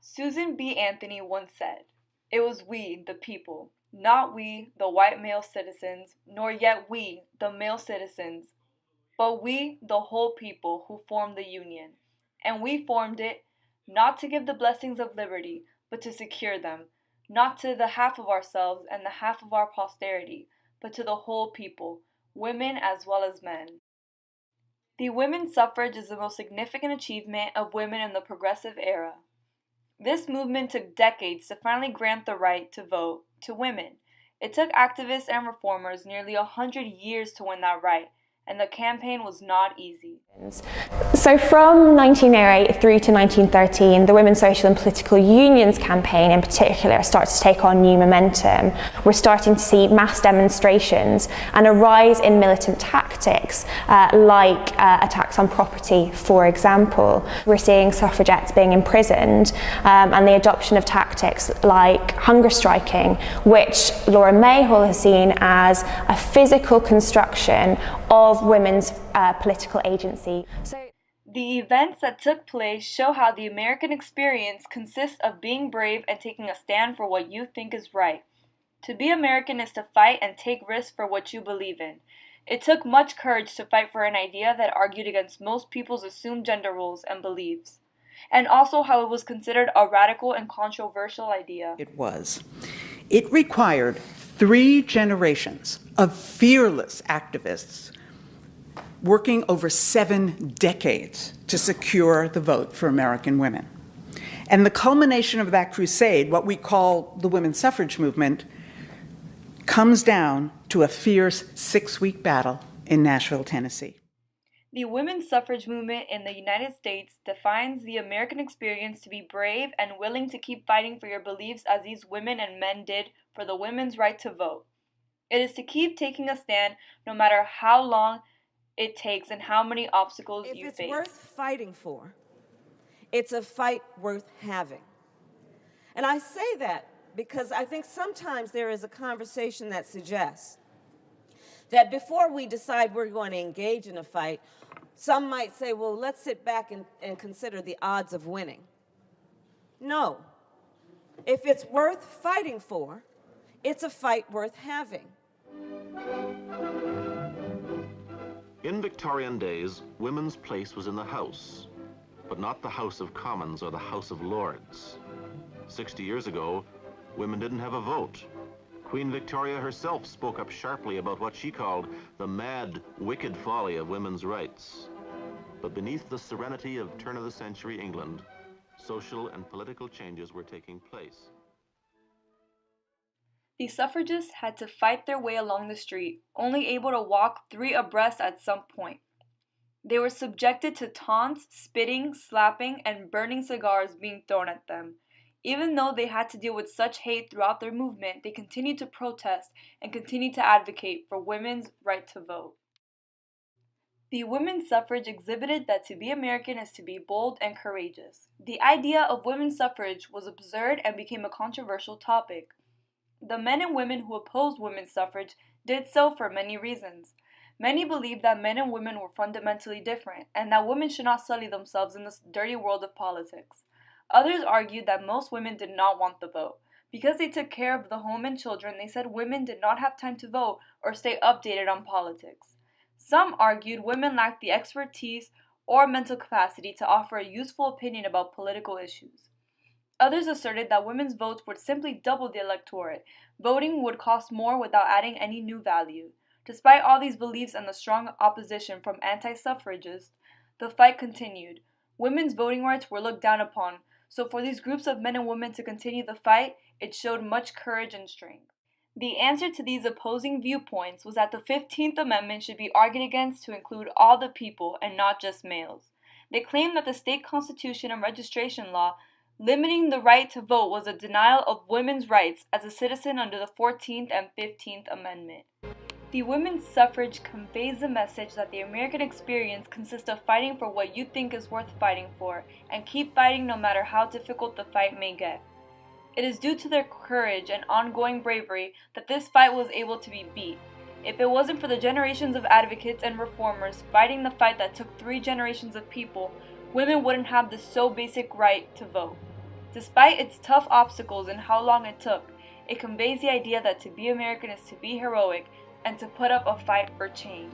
Susan B. Anthony once said, "It was we, the people, not we, the white male citizens, nor yet we, the male citizens, but we, the whole people, who formed the Union. And we formed it, not to give the blessings of liberty, but to secure them, not to the half of ourselves and the half of our posterity, but to the whole people, women as well as men." The women's suffrage is the most significant achievement of women in the progressive era. This movement took decades to finally grant the right to vote to women. It took activists and reformers nearly 100 years to win that right, and the campaign was not easy. So from 1908 through to 1913, the Women's Social and Political Unions campaign in particular starts to take on new momentum. We're starting to see mass demonstrations and a rise in militant tactics like attacks on property, for example. We're seeing suffragettes being imprisoned and the adoption of tactics like hunger striking, which Laura Mayhall has seen as a physical construction of women's political agency. The events that took place show how the American experience consists of being brave and taking a stand for what you think is right. To be American is to fight and take risks for what you believe in. It took much courage to fight for an idea that argued against most people's assumed gender roles and beliefs, and also how it was considered a radical and controversial idea. It required 3 generations of fearless activists working over 7 decades to secure the vote for American women. And the culmination of that crusade, what we call the women's suffrage movement, comes down to a fierce 6-week battle in Nashville, Tennessee. The women's suffrage movement in the United States defines the American experience to be brave and willing to keep fighting for your beliefs as these women and men did for the women's right to vote. It is to keep taking a stand no matter how long it takes and how many obstacles you face. If it's worth fighting for, it's a fight worth having. And I say that because I think sometimes there is a conversation that suggests that before we decide we're going to engage in a fight, some might say, well, let's sit back and consider the odds of winning. No. If it's worth fighting for, it's a fight worth having. In Victorian days, women's place was in the House, but not the House of Commons or the House of Lords. 60 years ago, women didn't have a vote. Queen Victoria herself spoke up sharply about what she called the mad, wicked folly of women's rights. But beneath the serenity of turn-of-the-century England, social and political changes were taking place. The suffragists had to fight their way along the street, only able to walk 3 abreast at some point. They were subjected to taunts, spitting, slapping, and burning cigars being thrown at them. Even though they had to deal with such hate throughout their movement, they continued to protest and continued to advocate for women's right to vote. The women's suffrage exhibited that to be American is to be bold and courageous. The idea of women's suffrage was absurd and became a controversial topic. The men and women who opposed women's suffrage did so for many reasons. Many believed that men and women were fundamentally different, and that women should not sully themselves in this dirty world of politics. Others argued that most women did not want the vote. Because they took care of the home and children, they said women did not have time to vote or stay updated on politics. Some argued women lacked the expertise or mental capacity to offer a useful opinion about political issues. Others asserted that women's votes would simply double the electorate. Voting would cost more without adding any new value. Despite all these beliefs and the strong opposition from anti-suffragists, the fight continued. Women's voting rights were looked down upon, so for these groups of men and women to continue the fight, it showed much courage and strength. The answer to these opposing viewpoints was that the 15th Amendment should be argued against to include all the people and not just males. They claimed that the state constitution and registration law limiting the right to vote was a denial of women's rights as a citizen under the 14th and 15th Amendment. The women's suffrage conveys the message that the American experience consists of fighting for what you think is worth fighting for, and keep fighting no matter how difficult the fight may get. It is due to their courage and ongoing bravery that this fight was able to be beat. If it wasn't for the generations of advocates and reformers fighting the fight that took 3 generations of people, women wouldn't have the so basic right to vote. Despite its tough obstacles and how long it took, it conveys the idea that to be American is to be heroic and to put up a fight for change.